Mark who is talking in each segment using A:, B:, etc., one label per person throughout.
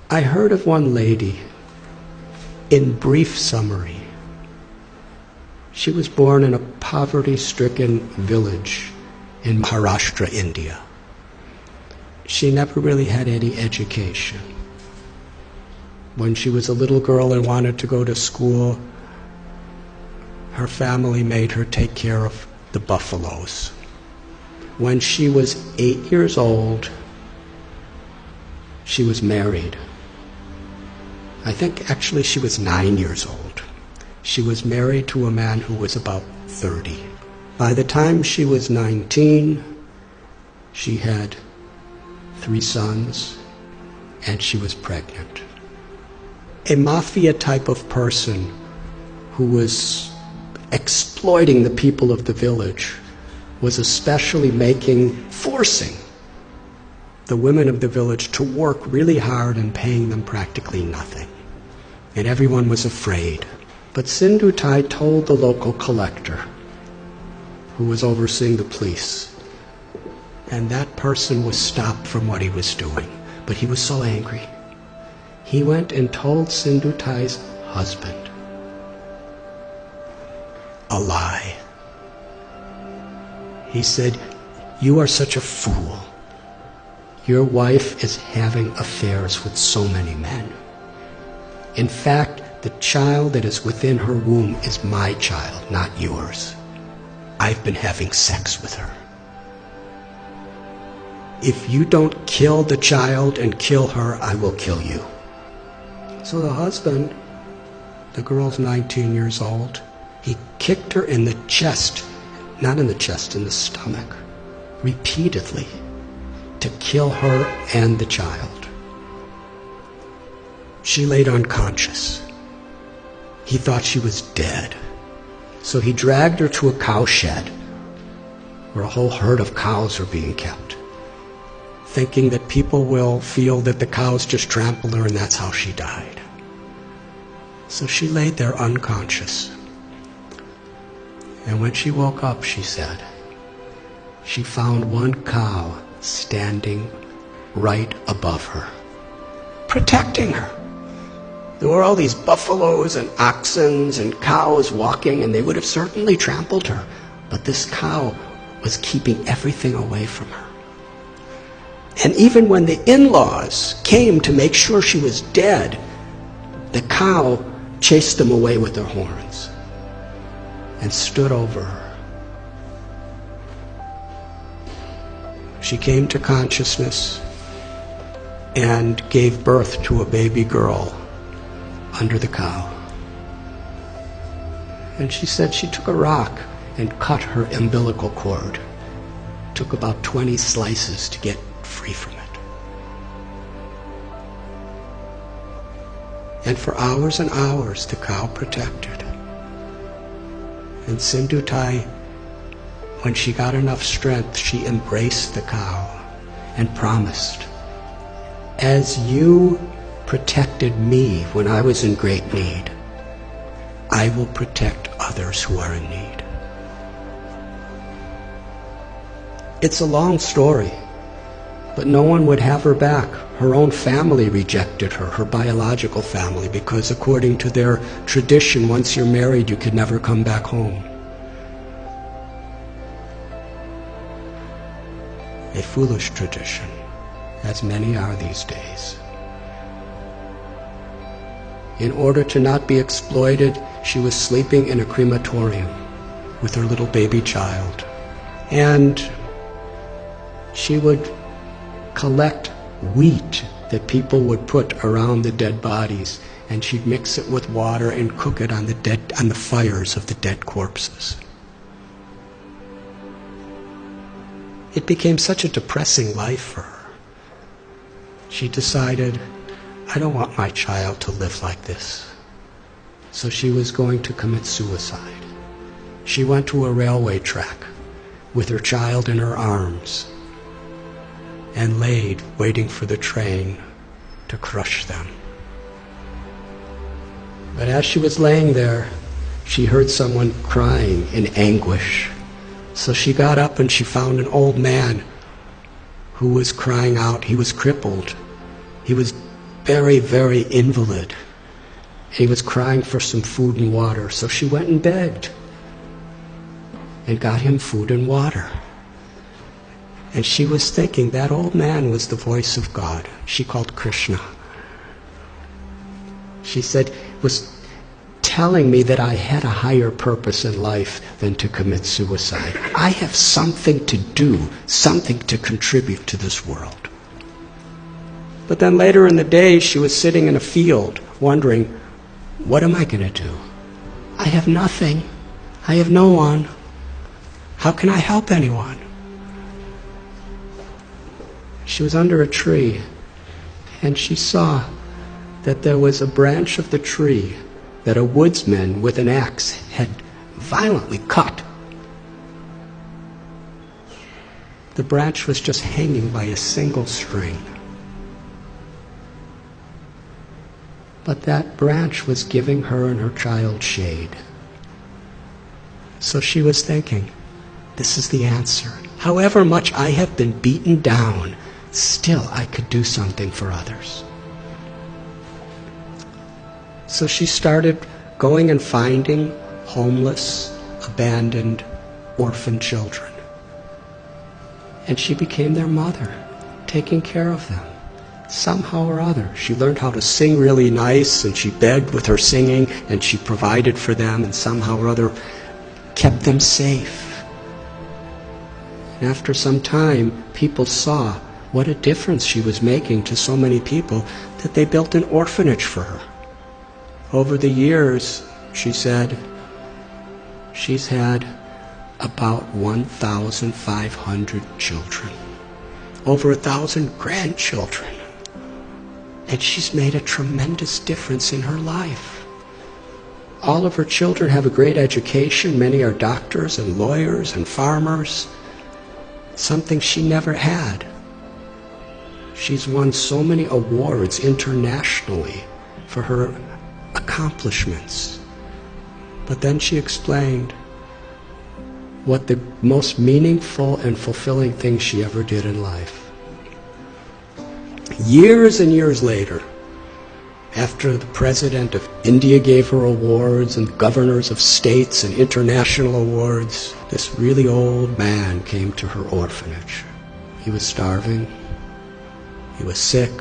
A: I heard of one lady, in brief summary. She was born in a poverty-stricken village in Maharashtra, India. She never really had any education. When she was a little girl and wanted to go to school, her family made her take care of the buffaloes. When she was 8 years old, she was married. I think actually she was 9 years old. She was married to a man who was about 30. By the time she was 19, she had 3 sons, and she was pregnant. A mafia type of person who was exploiting the people of the village was especially forcing the women of the village to work really hard and paying them practically nothing. And everyone was afraid. But Sindhutai told the local collector, who was overseeing the police, and that person was stopped from what he was doing. But he was so angry. He went and told Sindhutai's husband a lie. He said, "You are such a fool. Your wife is having affairs with so many men. In fact, the child that is within her womb is my child, not yours. I've been having sex with her. If you don't kill the child and kill her, I will kill you." So the husband, the girl's 19 years old, he kicked her in the chest, not in the chest, in the stomach, repeatedly, to kill her and the child. She laid unconscious. He thought she was dead. So he dragged her to a cow shed where a whole herd of cows are being kept, thinking that people will feel that the cows just trampled her and that's how she died. So she laid there unconscious. And when she woke up, she said, she found one cow standing right above her, protecting her. There were all these buffaloes and oxen and cows walking, and they would have certainly trampled her. But this cow was keeping everything away from her. And even when the in-laws came to make sure she was dead, the cow chased them away with their horns and stood over her. She came to consciousness and gave birth to a baby girl under the cow. And she said she took a rock and cut her umbilical cord. Took about 20 slices to get free from it. And for hours and hours the cow protected. And Sindhutai, when she got enough strength, she embraced the cow and promised, "As you protected me when I was in great need, I will protect others who are in need." It's a long story, but no one would have her back. Her own family rejected her, her biological family, because according to their tradition, once you're married, you could never come back home. A foolish tradition, as many are these days. In order to not be exploited, she was sleeping in a crematorium with her little baby child. And she would collect wheat that people would put around the dead bodies, and she'd mix it with water and cook it on the fires of the dead corpses. It became such a depressing life for her. She decided, I don't want my child to live like this. So she was going to commit suicide. She went to a railway track with her child in her arms and laid waiting for the train to crush them. But as she was laying there, she heard someone crying in anguish. So she got up and she found an old man who was crying out. He was crippled. He was very, very invalid. He was crying for some food and water, so she went and begged and got him food and water. And she was thinking that old man was the voice of God. She called Krishna. She said, was telling me that I had a higher purpose in life than to commit suicide. I have something to do, something to contribute to this world. But then later in the day, she was sitting in a field wondering, what am I going to do? I have nothing. I have no one. How can I help anyone? She was under a tree, and she saw that there was a branch of the tree that a woodsman with an axe had violently cut. The branch was just hanging by a single string. But that branch was giving her and her child shade. So she was thinking, this is the answer. However much I have been beaten down, still I could do something for others. So she started going and finding homeless, abandoned, orphan children. And she became their mother, taking care of them. Somehow or other, she learned how to sing really nice, and she begged with her singing, and she provided for them, and somehow or other kept them safe. And after some time, people saw what a difference she was making to so many people that they built an orphanage for her. Over the years, she said, she's had about 1,500 children, over 1,000 grandchildren. And she's made a tremendous difference in her life. All of her children have a great education. Many are doctors and lawyers and farmers, something she never had. She's won so many awards internationally for her accomplishments. But then she explained what the most meaningful and fulfilling thing she ever did in life. Years and years later, after the president of India gave her awards and governors of states and international awards, this really old man came to her orphanage. He was starving. He was sick.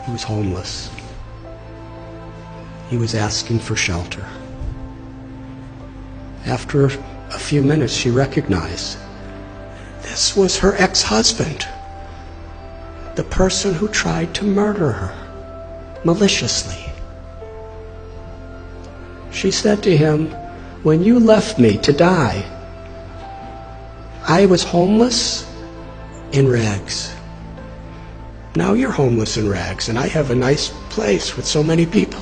A: He was homeless. He was asking for shelter. After a few minutes, she recognized this was her ex-husband, the person who tried to murder her maliciously. She said to him, when you left me to die, I was homeless in rags. Now you're homeless in rags, and I have a nice place with so many people.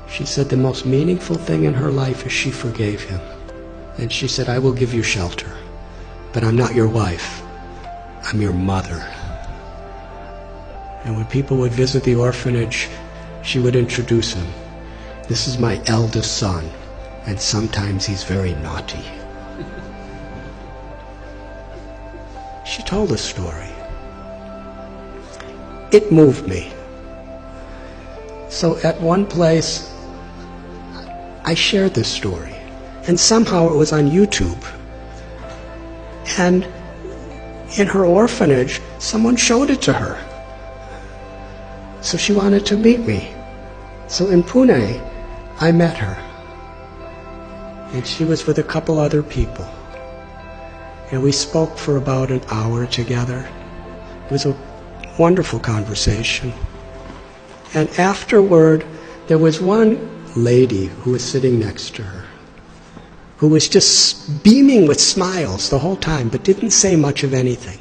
A: She said the most meaningful thing in her life is she forgave him. And she said, I will give you shelter, but I'm not your wife. I'm your mother. And when people would visit the orphanage, she would introduce him. This is my eldest son, and sometimes he's very naughty. She told a story. It moved me. So at one place, I shared this story, and somehow it was on YouTube. And in her orphanage, someone showed it to her. So she wanted to meet me. So in Pune, I met her. And she was with a couple other people. And we spoke for about an hour together. It was a wonderful conversation. And afterward, there was one lady who was sitting next to her, who was just beaming with smiles the whole time, but didn't say much of anything.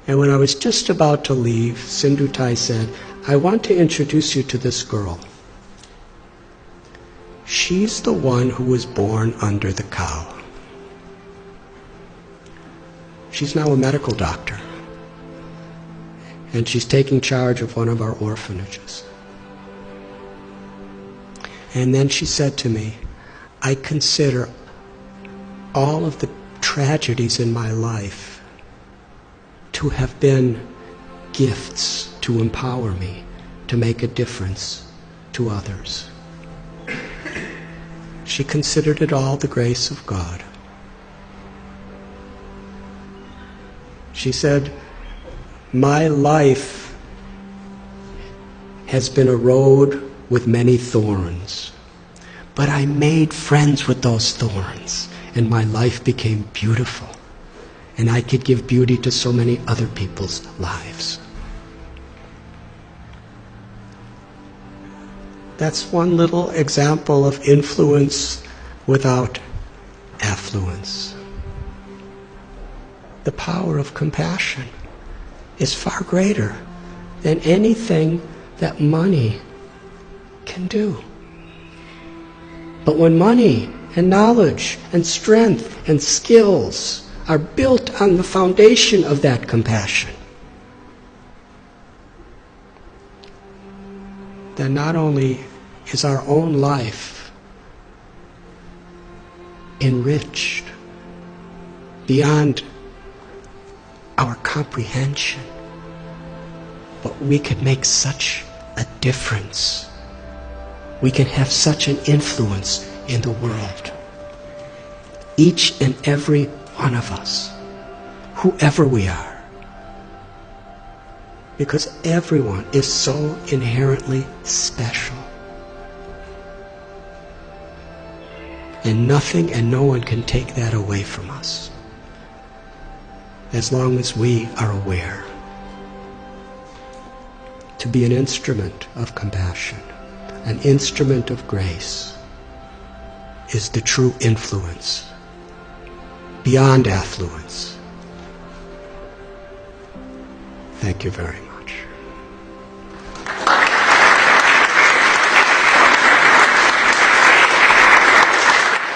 A: And when I was just about to leave, Sindhutai said, I want to introduce you to this girl. She's the one who was born under the cow. She's now a medical doctor, and she's taking charge of one of our orphanages. And then she said to me, I consider all of the tragedies in my life to have been gifts to empower me to make a difference to others. She considered it all the grace of God. She said, "My life has been a road with many thorns, but I made friends with those thorns, and my life became beautiful, and I could give beauty to so many other people's lives." That's one little example of influence without affluence. The power of compassion is far greater than anything that money can do. But when money and knowledge and strength and skills are built on the foundation of that compassion, then not only is our own life enriched beyond our comprehension, but we can make such a difference. We can have such an influence in the world. Each and every one of us, whoever we are. Because everyone is so inherently special. And nothing and no one can take that away from us, as long as we are aware. To be an instrument of compassion, an instrument of grace, is the true influence, beyond affluence. Thank you very much.